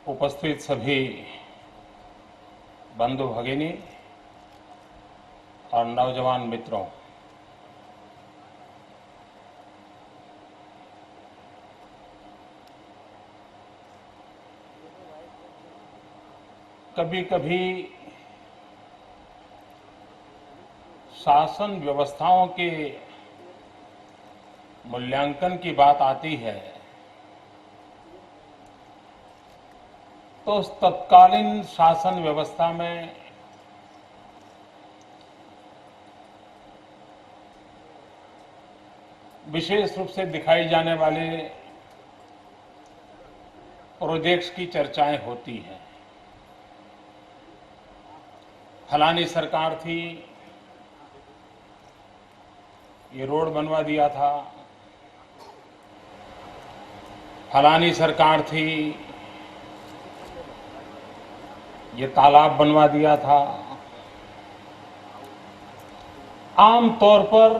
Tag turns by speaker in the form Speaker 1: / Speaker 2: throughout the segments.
Speaker 1: उपस्थित सभी बंधु भगिनी और नौजवान मित्रों, कभी कभी शासन व्यवस्थाओं के मूल्यांकन की बात आती है तो उस तत्कालीन शासन व्यवस्था में विशेष रूप से दिखाई जाने वाले प्रोजेक्ट्स की चर्चाएं होती हैं। फलानी सरकार थी, ये रोड बनवा दिया था, फलानी सरकार थी, ये तालाब बनवा दिया था। आमतौर पर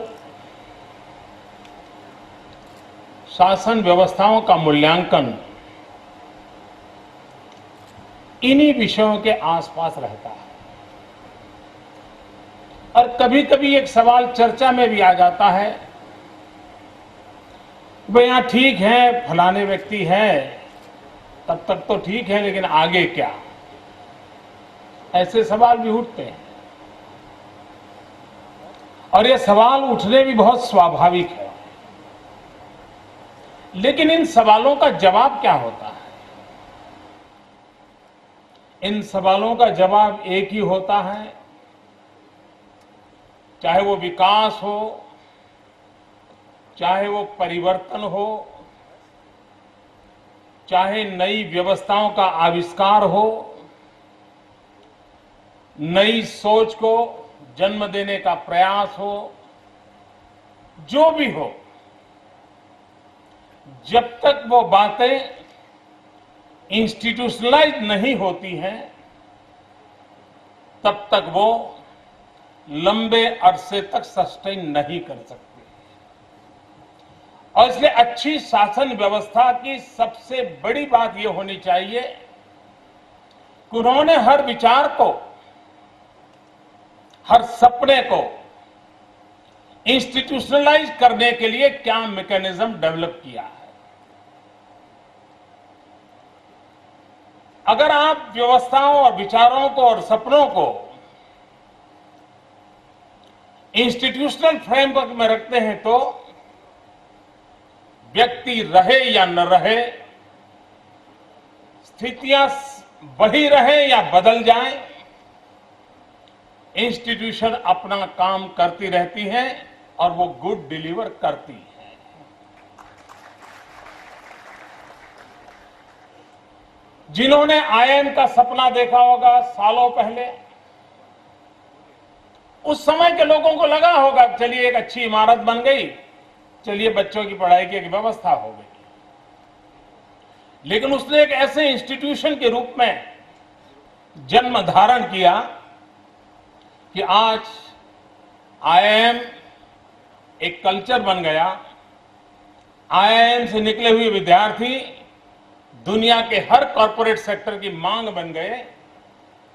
Speaker 1: शासन व्यवस्थाओं का मूल्यांकन इन्हीं विषयों के आसपास रहता है और कभी कभी एक सवाल चर्चा में भी आ जाता है, भाई यहां ठीक है, फलाने व्यक्ति है, तब तक तो ठीक है, लेकिन आगे क्या? ऐसे सवाल भी उठते हैं और ये सवाल उठने भी बहुत स्वाभाविक है। लेकिन इन सवालों का जवाब क्या होता है? इन सवालों का जवाब एक ही होता है, चाहे वो विकास हो, चाहे वो परिवर्तन हो, चाहे नई व्यवस्थाओं का आविष्कार हो, नई सोच को जन्म देने का प्रयास हो, जो भी हो, जब तक वो बातें इंस्टीट्यूशनलाइज नहीं होती हैं, तब तक वो लंबे अरसे तक सस्टेन नहीं कर सकती। और इसलिए अच्छी शासन व्यवस्था की सबसे बड़ी बात यह होनी चाहिए कि उन्होंने हर विचार को, हर सपने को इंस्टीट्यूशनलाइज करने के लिए क्या मैकेनिज्म डेवलप किया है। अगर आप व्यवस्थाओं और विचारों को और सपनों को इंस्टीट्यूशनल फ्रेमवर्क में रखते हैं तो व्यक्ति रहे या न रहे, स्थितियां वही रहे या बदल जाएं, इंस्टीट्यूशन अपना काम करती रहती है और वो गुड डिलीवर करती है। जिन्होंने आईआईएम का सपना देखा होगा सालों पहले, उस समय के लोगों को लगा होगा चलिए एक अच्छी इमारत बन गई, चलिए बच्चों की पढ़ाई की एक व्यवस्था हो गई। लेकिन उसने एक ऐसे इंस्टीट्यूशन के रूप में जन्म धारण किया कि आज आईआईएम एक कल्चर बन गया। आईआईएम से निकले हुए विद्यार्थी दुनिया के हर कॉरपोरेट सेक्टर की मांग बन गए।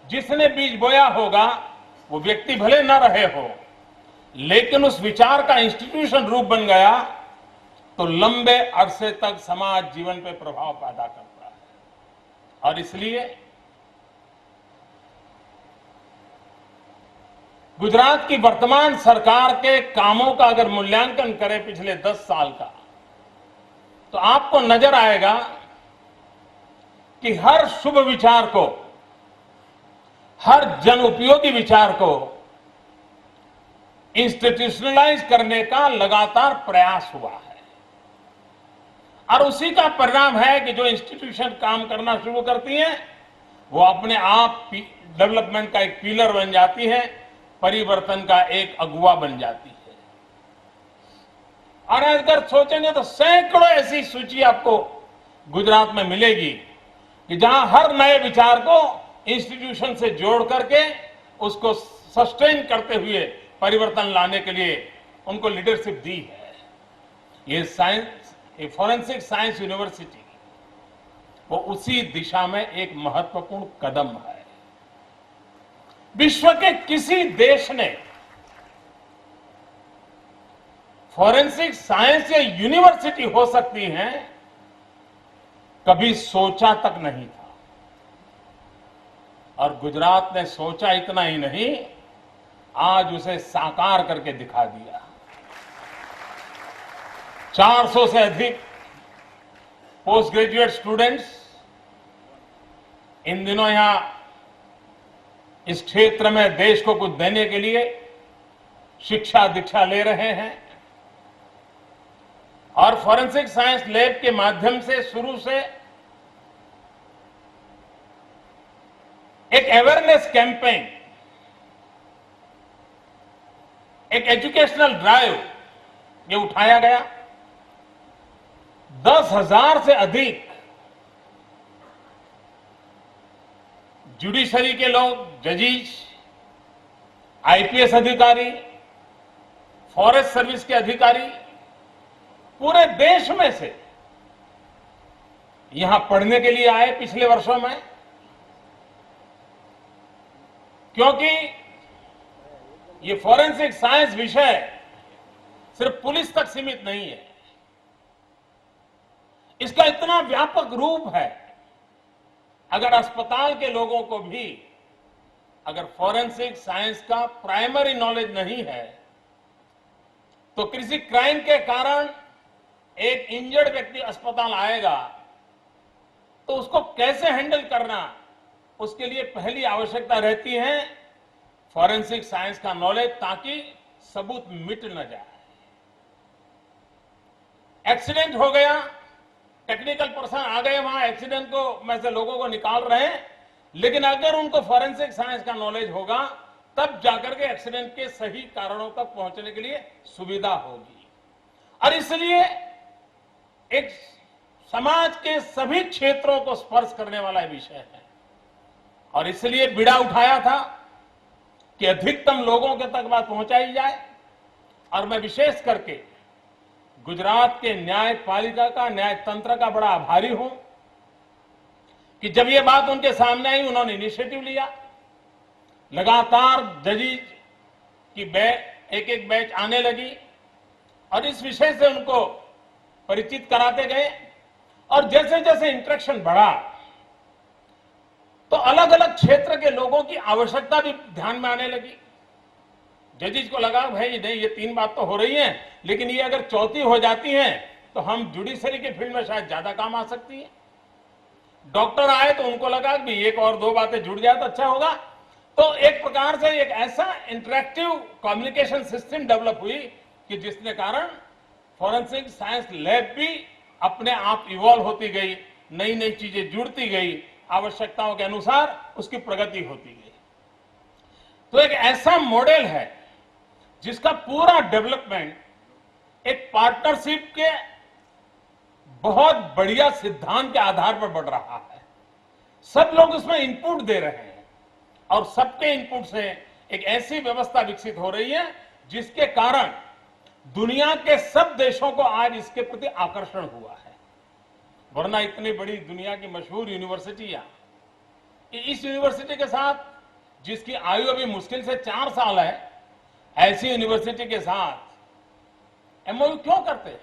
Speaker 1: जिसने बीज बोया होगा वो व्यक्ति भले न रहे हो, लेकिन उस विचार का इंस्टीट्यूशन रूप बन गया तो लंबे अरसे तक समाज जीवन पे प्रभाव पैदा करता है। और इसलिए गुजरात की वर्तमान सरकार के कामों का अगर मूल्यांकन करें पिछले 10 साल का, तो आपको नजर आएगा कि हर शुभ विचार को, हर जन उपयोगी विचार को इंस्टीट्यूशनलाइज करने का लगातार प्रयास हुआ है। और उसी का परिणाम है कि जो इंस्टीट्यूशन काम करना शुरू करती हैं, वो अपने आप डेवलपमेंट का एक पिलर बन जाती है, परिवर्तन का एक अगुवा बन जाती है। और अगर सोचेंगे तो सैकड़ों ऐसी सूची आपको गुजरात में मिलेगी कि जहां हर नए विचार को इंस्टीट्यूशन से जोड़ करके उसको सस्टेन करते हुए परिवर्तन लाने के लिए उनको लीडरशिप दी है। ये साइंस, ये फॉरेंसिक साइंस यूनिवर्सिटी वो उसी दिशा में एक महत्वपूर्ण कदम है। विश्व के किसी देश ने फॉरेंसिक साइंस या यूनिवर्सिटी हो सकती है, कभी सोचा तक नहीं था। और गुजरात ने सोचा इतना ही नहीं, आज उसे साकार करके दिखा दिया। 400 से अधिक पोस्ट ग्रेजुएट स्टूडेंट्स इन दिनों यहां इस क्षेत्र में देश को कुछ देने के लिए शिक्षा दीक्षा ले रहे हैं। और फॉरेंसिक साइंस लैब के माध्यम से शुरू से एक अवेयरनेस कैंपेन, एक एजुकेशनल ड्राइव ये उठाया गया। 10,000 से अधिक जुडिशरी के लोग, जजेस, आईपीएस अधिकारी, फॉरेस्ट सर्विस के अधिकारी पूरे देश में से यहां पढ़ने के लिए आए पिछले वर्षों में, क्योंकि ये फॉरेंसिक साइंस विषय सिर्फ पुलिस तक सीमित नहीं है। इसका इतना व्यापक रूप है, अगर अस्पताल के लोगों को भी अगर फॉरेंसिक साइंस का प्राइमरी नॉलेज नहीं है, तो किसी क्राइम के कारण एक इंजर्ड व्यक्ति अस्पताल आएगा तो उसको कैसे हैंडल करना, उसके लिए पहली आवश्यकता रहती है फॉरेंसिक साइंस का नॉलेज, ताकि सबूत मिट न जाए। एक्सीडेंट हो गया, टेक्निकल पर्सन आ गए वहां, एक्सीडेंट को में से लोगों को निकाल रहे हैं, लेकिन अगर उनको फॉरेंसिक साइंस का नॉलेज होगा तब जाकर के एक्सीडेंट के सही कारणों तक पहुंचने के लिए सुविधा होगी। और इसलिए एक समाज के सभी क्षेत्रों को स्पर्श करने वाला विषय है, और इसलिए बीड़ा उठाया था कि अधिकतम लोगों के तक बात पहुंचाई जाए। और मैं विशेष करके गुजरात के न्यायपालिका का, न्याय तंत्र का बड़ा आभारी हूं कि जब ये बात उनके सामने आई, उन्होंने इनिशिएटिव लिया। लगातार जजेस की एक एक बैच आने लगी और इस विषय से उनको परिचित कराते गए। और जैसे जैसे इंटरेक्शन बढ़ा तो अलग अलग क्षेत्र के लोगों की आवश्यकता भी ध्यान में आने लगी। जजेस को लगा भाई नहीं, ये 3 बात तो हो रही है, लेकिन ये अगर चौथी हो जाती है तो हम जुडिशरी के फील्ड में शायद ज्यादा काम आ सकती है। डॉक्टर आए तो उनको लगा कि 1 और 2 बातें जुड़ जाए तो अच्छा होगा। तो एक प्रकार से एक ऐसा इंटरेक्टिव कम्युनिकेशन सिस्टम डेवलप हुई कि जिसने कारण फॉरेंसिक साइंस लैब भी अपने आप इवॉल्व होती गई, नई नई चीजें जुड़ती गई, आवश्यकताओं के अनुसार उसकी प्रगति होती गई। तो एक ऐसा मॉडल है जिसका पूरा डेवलपमेंट एक पार्टनरशिप के बहुत बढ़िया सिद्धांत के आधार पर बढ़ रहा है। सब लोग उसमें इनपुट दे रहे हैं और सबके इनपुट से एक ऐसी व्यवस्था विकसित हो रही है जिसके कारण दुनिया के सब देशों को आज इसके प्रति आकर्षण हुआ है। वरना इतनी बड़ी दुनिया की मशहूर यूनिवर्सिटियां, इस यूनिवर्सिटी के साथ जिसकी आयु अभी मुश्किल से 4 साल है, ऐसी यूनिवर्सिटी के साथ एमओयू क्यों करते हैं?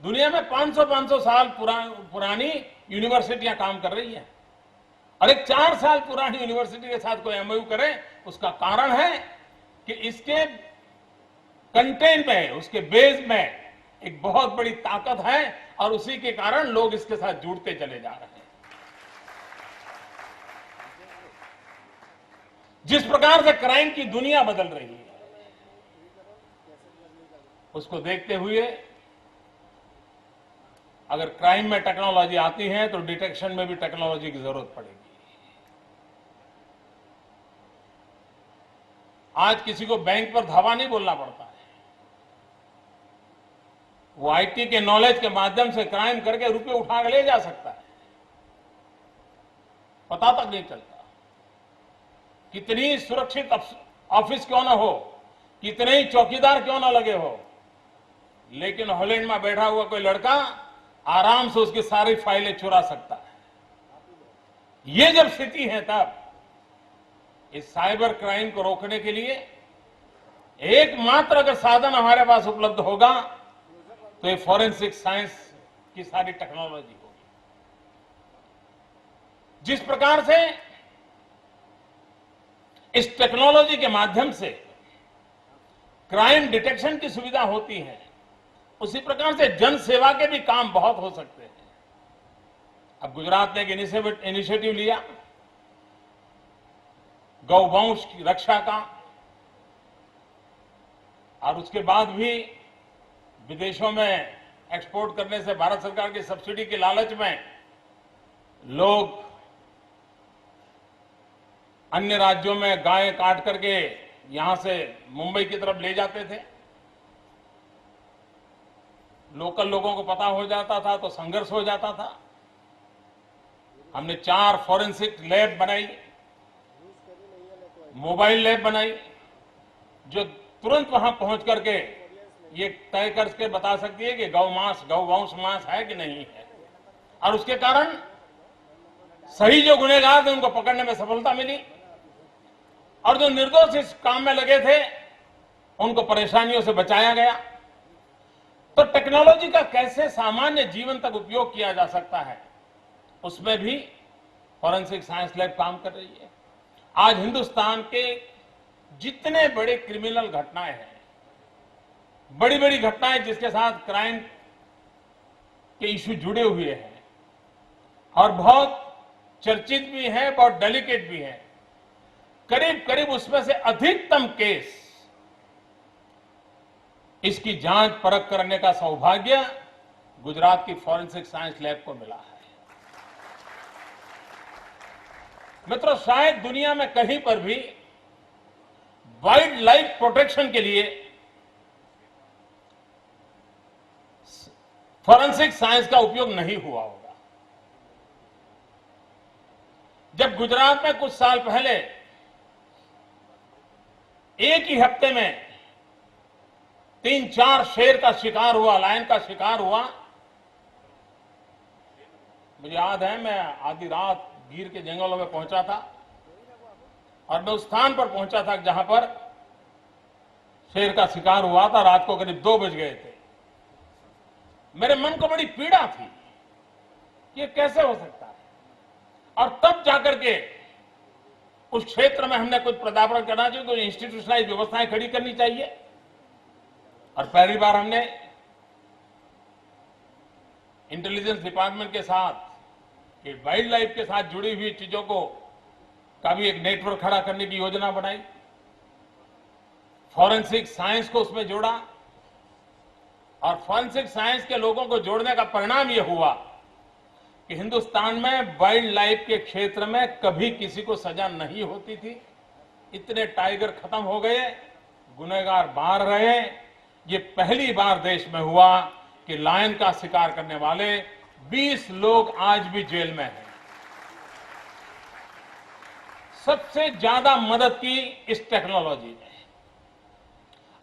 Speaker 1: दुनिया में 500 साल पुरानी यूनिवर्सिटियां काम कर रही हैं और एक 4 साल पुरानी यूनिवर्सिटी के साथ कोई एमओयू करे, उसका कारण है कि इसके कंटेंट में, उसके बेस में एक बहुत बड़ी ताकत है और उसी के कारण लोग इसके साथ जुड़ते चले जा रहे हैं। जिस प्रकार से क्राइम की दुनिया बदल रही है, उसको देखते हुए अगर क्राइम में टेक्नोलॉजी आती है तो डिटेक्शन में भी टेक्नोलॉजी की जरूरत पड़ेगी। आज किसी को बैंक पर धावा नहीं बोलना पड़ता है, वो आईटी के नॉलेज के माध्यम से क्राइम करके रुपए उठा के ले जा सकता है, पता तक नहीं चलता। कितनी सुरक्षित ऑफिस क्यों ना हो, कितने ही चौकीदार क्यों ना लगे हो, लेकिन हॉलैंड में बैठा हुआ कोई लड़का आराम से उसकी सारी फाइलें चुरा सकता है। ये जब स्थिति है तब इस साइबर क्राइम को रोकने के लिए एकमात्र अगर साधन हमारे पास उपलब्ध होगा तो ये फॉरेंसिक साइंस की सारी टेक्नोलॉजी होगी। जिस प्रकार से इस टेक्नोलॉजी के माध्यम से क्राइम डिटेक्शन की सुविधा होती है, उसी प्रकार से जन सेवा के भी काम बहुत हो सकते हैं। अब गुजरात ने एक इनिशिएटिव लिया गौवंश की रक्षा का, और उसके बाद भी विदेशों में एक्सपोर्ट करने से भारत सरकार की सब्सिडी के लालच में लोग अन्य राज्यों में गाय काट करके यहां से मुंबई की तरफ ले जाते थे। लोकल लोगों को पता हो जाता था तो संघर्ष हो जाता था। हमने 4 फॉरेंसिक लैब बनाई, मोबाइल लैब बनाई, जो तुरंत वहां पहुंच करके ये तय करके बता सकती है कि गौवंश मांस है कि नहीं है, और उसके कारण सही जो गुनहगार थे उनको पकड़ने में सफलता मिली, और जो निर्दोष इस काम में लगे थे उनको परेशानियों से बचाया गया। तो टेक्नोलॉजी का कैसे सामान्य जीवन तक उपयोग किया जा सकता है, उसमें भी फॉरेंसिक साइंस लैब काम कर रही है। आज हिंदुस्तान के जितने बड़े क्रिमिनल घटनाएं हैं, बड़ी बड़ी घटनाएं जिसके साथ क्राइम के इश्यू जुड़े हुए हैं और बहुत चर्चित भी हैं, बहुत डेलिकेट भी हैं, करीब करीब उसमें से अधिकतम केस इसकी जांच परख करने का सौभाग्य गुजरात की फॉरेंसिक साइंस लैब को मिला है। मित्रों, शायद दुनिया में कहीं पर भी वाइल्ड लाइफ प्रोटेक्शन के लिए फॉरेंसिक साइंस का उपयोग नहीं हुआ होगा। जब गुजरात में कुछ साल पहले एक ही हफ्ते में 3-4 शेर का शिकार हुआ, लायन का शिकार हुआ, मुझे याद है मैं आधी रात गिर के जंगलों में पहुंचा था और मैं उस स्थान पर पहुंचा था जहां पर शेर का शिकार हुआ था। रात को करीब 2 बज गए थे। मेरे मन को बड़ी पीड़ा थी, ये कैसे हो सकता है, और तब जाकर के उस क्षेत्र में हमने कुछ पदार्पण करना चाहिए, कुछ इंस्टीट्यूशनलाइज व्यवस्थाएं खड़ी करनी चाहिए। और पहली बार हमने इंटेलिजेंस डिपार्टमेंट के साथ, वाइल्ड लाइफ के साथ जुड़ी हुई चीजों को का भी एक नेटवर्क खड़ा करने की योजना बनाई, फॉरेंसिक साइंस को उसमें जोड़ा, और फॉरेंसिक साइंस के लोगों को जोड़ने का परिणाम यह हुआ कि हिंदुस्तान में वाइल्ड लाइफ के क्षेत्र में कभी किसी को सजा नहीं होती थी। इतने टाइगर खत्म हो गए, गुनहगार बाहर रहे। ये पहली बार देश में हुआ कि लायन का शिकार करने वाले 20 लोग आज भी जेल में हैं। सबसे ज्यादा मदद की इस टेक्नोलॉजी ने,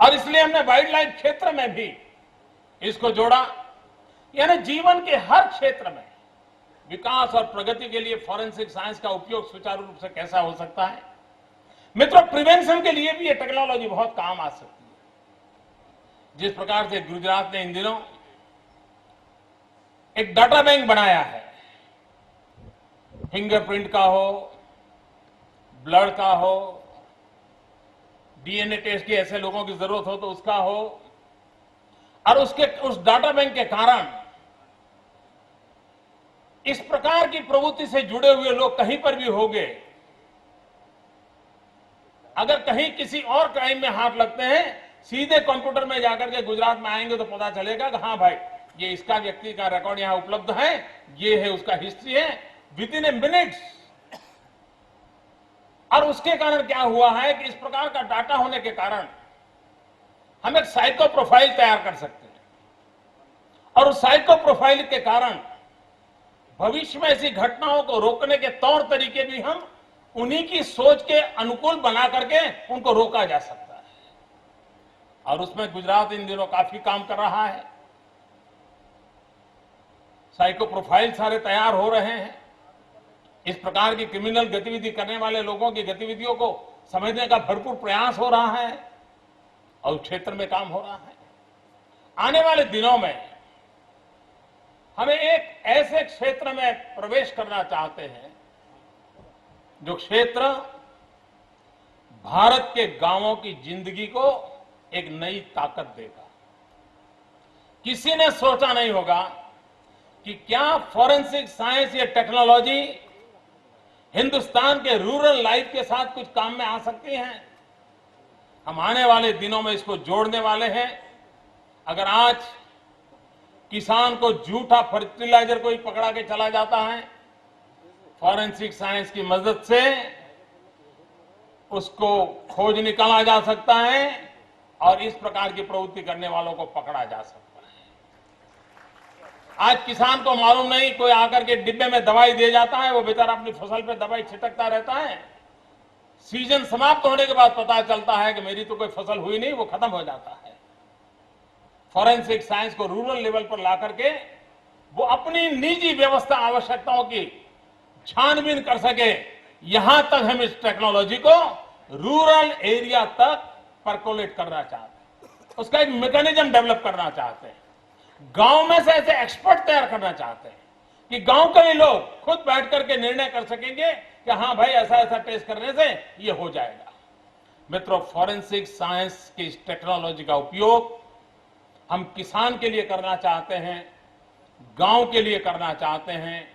Speaker 1: और इसलिए हमने वाइल्ड लाइफ क्षेत्र में भी इसको जोड़ा। यानी जीवन के हर क्षेत्र में विकास और प्रगति के लिए फॉरेंसिक साइंस का उपयोग सुचारू रूप से कैसा हो सकता है। मित्रों, प्रिवेंशन के लिए भी ये टेक्नोलॉजी बहुत काम आ सकती है। जिस प्रकार से गुजरात ने इन दिनों एक डाटा बैंक बनाया है, फिंगरप्रिंट का हो, ब्लड का हो, डीएनए टेस्ट की ऐसे लोगों की जरूरत हो तो उसका हो, और उस डाटा बैंक के कारण इस प्रकार की प्रवृत्ति से जुड़े हुए लोग कहीं पर भी होंगे, अगर कहीं किसी और क्राइम में हाथ लगते हैं, सीधे कंप्यूटर में जाकर के गुजरात में आएंगे तो पता चलेगा कि हाँ भाई, ये इसका व्यक्ति का रिकॉर्ड यहां उपलब्ध है, ये है उसका हिस्ट्री है, विद इन ए मिनट्स। और उसके कारण क्या हुआ है कि इस प्रकार का डाटा होने के कारण हम एक साइको प्रोफाइल तैयार कर सकते हैं, और उस साइको प्रोफाइल के कारण भविष्य में ऐसी घटनाओं को रोकने के तौर तरीके भी हम उन्हीं की सोच के अनुकूल बना करके उनको रोका जा सकता है। और उसमें गुजरात इन दिनों काफी काम कर रहा है। साइको प्रोफाइल सारे तैयार हो रहे हैं, इस प्रकार की क्रिमिनल गतिविधि करने वाले लोगों की गतिविधियों को समझने का भरपूर प्रयास हो रहा है और उस क्षेत्र में काम हो रहा है। आने वाले दिनों में हमें एक ऐसे क्षेत्र में प्रवेश करना चाहते हैं जो क्षेत्र भारत के गांवों की जिंदगी को एक नई ताकत देगा। किसी ने सोचा नहीं होगा कि क्या फॉरेंसिक साइंस या टेक्नोलॉजी हिंदुस्तान के रूरल लाइफ के साथ कुछ काम में आ सकती हैं। हम आने वाले दिनों में इसको जोड़ने वाले हैं। अगर आज किसान को झूठा फर्टिलाइजर कोई पकड़ा के चला जाता है, फॉरेंसिक साइंस की मदद से उसको खोज निकाला जा सकता है और इस प्रकार की प्रवृत्ति करने वालों को पकड़ा जा सकता है। आज किसान को मालूम नहीं, कोई आकर के डिब्बे में दवाई दे जाता है, वो बेचारा अपनी फसल पे दवाई छिटकता रहता है। सीजन समाप्त होने के बाद पता चलता है कि मेरी तो कोई फसल हुई नहीं, वो खत्म हो जाता है। फॉरेंसिक साइंस को रूरल लेवल पर ला करके वो अपनी निजी व्यवस्था आवश्यकताओं की छानबीन कर सके, यहां तक हम इस टेक्नोलॉजी को रूरल एरिया तक परकोलेट करना चाहते हैं। उसका एक मैकेनिज्म डेवलप करना चाहते हैं। गांव में से ऐसे एक्सपर्ट तैयार करना चाहते हैं कि गांव के ही लोग खुद बैठ करके निर्णय कर सकेंगे कि हाँ भाई ऐसा ऐसा टेस्ट करने से ये हो जाएगा। मित्रों, फॉरेंसिक साइंस की इस टेक्नोलॉजी का उपयोग हम किसान के लिए करना चाहते हैं, गांव के लिए करना चाहते हैं,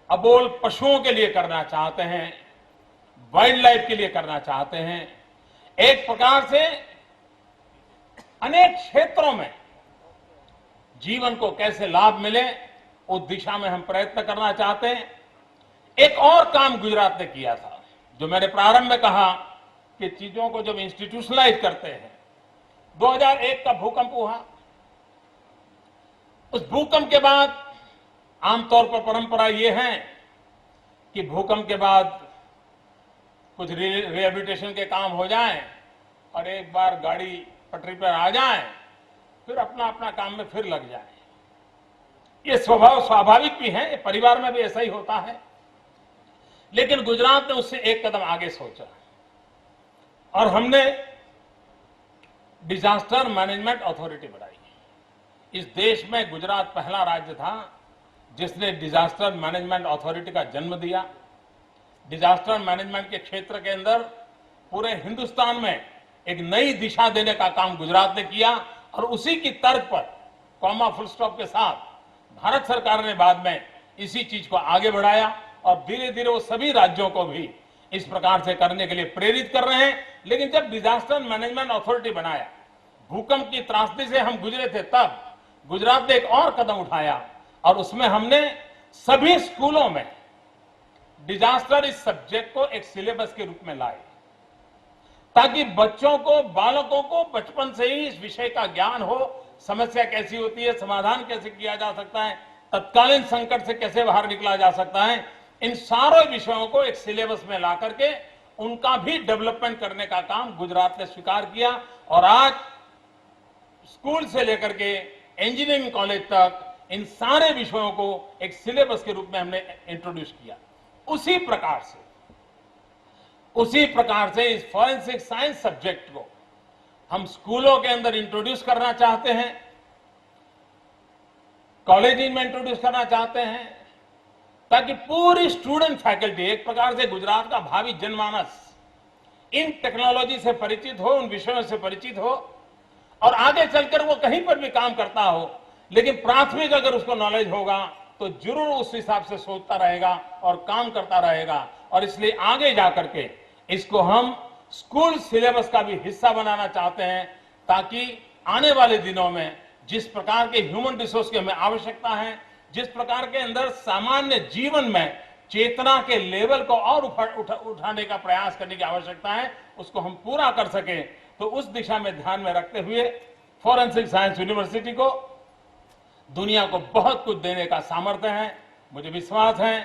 Speaker 1: अबोल पशुओं के लिए करना चाहते हैं, वाइल्ड लाइफ के लिए करना चाहते हैं। एक प्रकार से अनेक क्षेत्रों में जीवन को कैसे लाभ मिले उस दिशा में हम प्रयत्न करना चाहते हैं। एक और काम गुजरात ने किया था, जो मैंने प्रारंभ में कहा कि चीजों को जब इंस्टीट्यूशनलाइज करते हैं। 2001 का भूकंप हुआ। उस भूकंप के बाद आमतौर पर परंपरा यह है कि भूकंप के बाद कुछ रिहेबिलिटेशन के काम हो जाएं और एक बार गाड़ी पटरी पर आ जाए, फिर अपना अपना काम में फिर लग जाए। ये स्वभाव स्वाभाविक भी है, परिवार में भी ऐसा ही होता है। लेकिन गुजरात ने उससे एक कदम आगे सोचा और हमने डिजास्टर मैनेजमेंट अथॉरिटी बनाई। इस देश में गुजरात पहला राज्य था जिसने डिजास्टर मैनेजमेंट अथॉरिटी का जन्म दिया। डिजास्टर मैनेजमेंट के क्षेत्र के अंदर पूरे हिंदुस्तान में एक नई दिशा देने का काम गुजरात ने किया और उसी की तर्ज पर कॉमा फुल स्टॉप के साथ भारत सरकार ने बाद में इसी चीज को आगे बढ़ाया और धीरे धीरे वो सभी राज्यों को भी इस प्रकार से करने के लिए प्रेरित कर रहे हैं। लेकिन जब डिजास्टर मैनेजमेंट अथॉरिटी बनाया, भूकंप की त्रासदी से हम गुजरे थे, तब गुजरात ने एक और कदम उठाया और उसमें हमने सभी स्कूलों में डिजास्टर इस सब्जेक्ट को एक सिलेबस के रूप में लाए, ताकि बच्चों को, बालकों को बचपन से ही इस विषय का ज्ञान हो। समस्या कैसी होती है, समाधान कैसे किया जा सकता है, तत्कालीन संकट से कैसे बाहर निकला जा सकता है, इन सारे विषयों को एक सिलेबस में ला करके उनका भी डेवलपमेंट करने का काम गुजरात ने स्वीकार किया। और आज स्कूल से लेकर के इंजीनियरिंग कॉलेज तक इन सारे विषयों को एक सिलेबस के रूप में हमने इंट्रोड्यूस किया। उसी प्रकार से इस फॉरेंसिक साइंस सब्जेक्ट को हम स्कूलों के अंदर इंट्रोड्यूस करना चाहते हैं, कॉलेज में इंट्रोड्यूस करना चाहते हैं, ताकि पूरी स्टूडेंट फैकल्टी, एक प्रकार से गुजरात का भावी जनमानस इन टेक्नोलॉजी से परिचित हो, उन विषयों से परिचित हो और आगे चलकर वो कहीं पर भी काम करता हो, लेकिन प्राथमिक अगर उसको नॉलेज होगा तो जरूर उस हिसाब से सोचता रहेगा और काम करता रहेगा। और इसलिए आगे जाकर के इसको हम स्कूल सिलेबस का भी हिस्सा बनाना चाहते हैं, ताकि आने वाले दिनों में जिस प्रकार के ह्यूमन रिसोर्स की हमें आवश्यकता है, जिस प्रकार के अंदर सामान्य जीवन में चेतना के लेवल को और उठाने का प्रयास करने की आवश्यकता है, उसको हम पूरा कर सके। तो उस दिशा में ध्यान में रखते हुए फॉरेंसिक साइंस यूनिवर्सिटी को दुनिया को बहुत कुछ देने का सामर्थ्य है। मुझे विश्वास है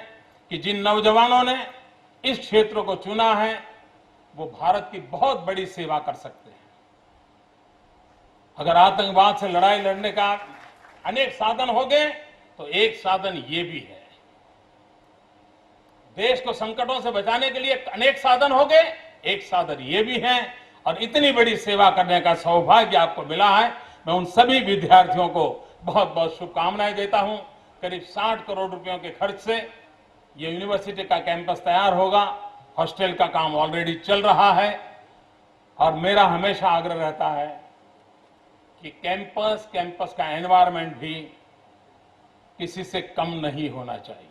Speaker 1: कि जिन नौजवानों ने इस क्षेत्र को चुना है वो भारत की बहुत बड़ी सेवा कर सकते हैं। अगर आतंकवाद से लड़ाई लड़ने का अनेक साधन हो गए तो एक साधन ये भी है। देश को संकटों से बचाने के लिए अनेक साधन हो गए, एक साधन ये भी है। और इतनी बड़ी सेवा करने का सौभाग्य आपको मिला है। मैं उन सभी विद्यार्थियों को बहुत बहुत शुभकामनाएं देता हूं। करीब 60 करोड़ रुपयों के खर्च से ये यूनिवर्सिटी का कैंपस तैयार होगा। हॉस्टल का काम ऑलरेडी चल रहा है और मेरा हमेशा आग्रह रहता है कि कैंपस का एनवायरनमेंट भी किसी से कम नहीं होना चाहिए।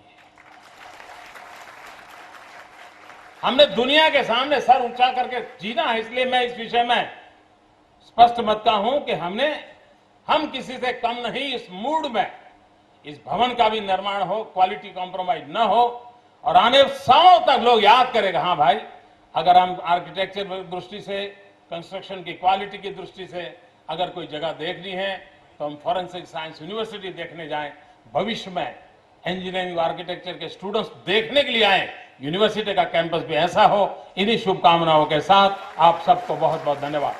Speaker 1: हमने दुनिया के सामने सर ऊंचा करके जीना है, इसलिए मैं इस विषय में स्पष्ट मतता हूं कि हम किसी से कम नहीं, इस मूड में इस भवन का भी निर्माण हो, क्वालिटी कॉम्प्रोमाइज न हो और आने सालों तक लोग याद करेगा, हाँ भाई अगर हम आर्किटेक्चर की दृष्टि से, कंस्ट्रक्शन की क्वालिटी की दृष्टि से अगर कोई जगह देखनी है तो हम फॉरेंसिक साइंस यूनिवर्सिटी देखने जाएं। भविष्य में इंजीनियरिंग आर्किटेक्चर के स्टूडेंट्स देखने के लिए आए, यूनिवर्सिटी का कैंपस भी ऐसा हो। इन्हीं शुभकामनाओं के साथ आप सबको बहुत बहुत धन्यवाद।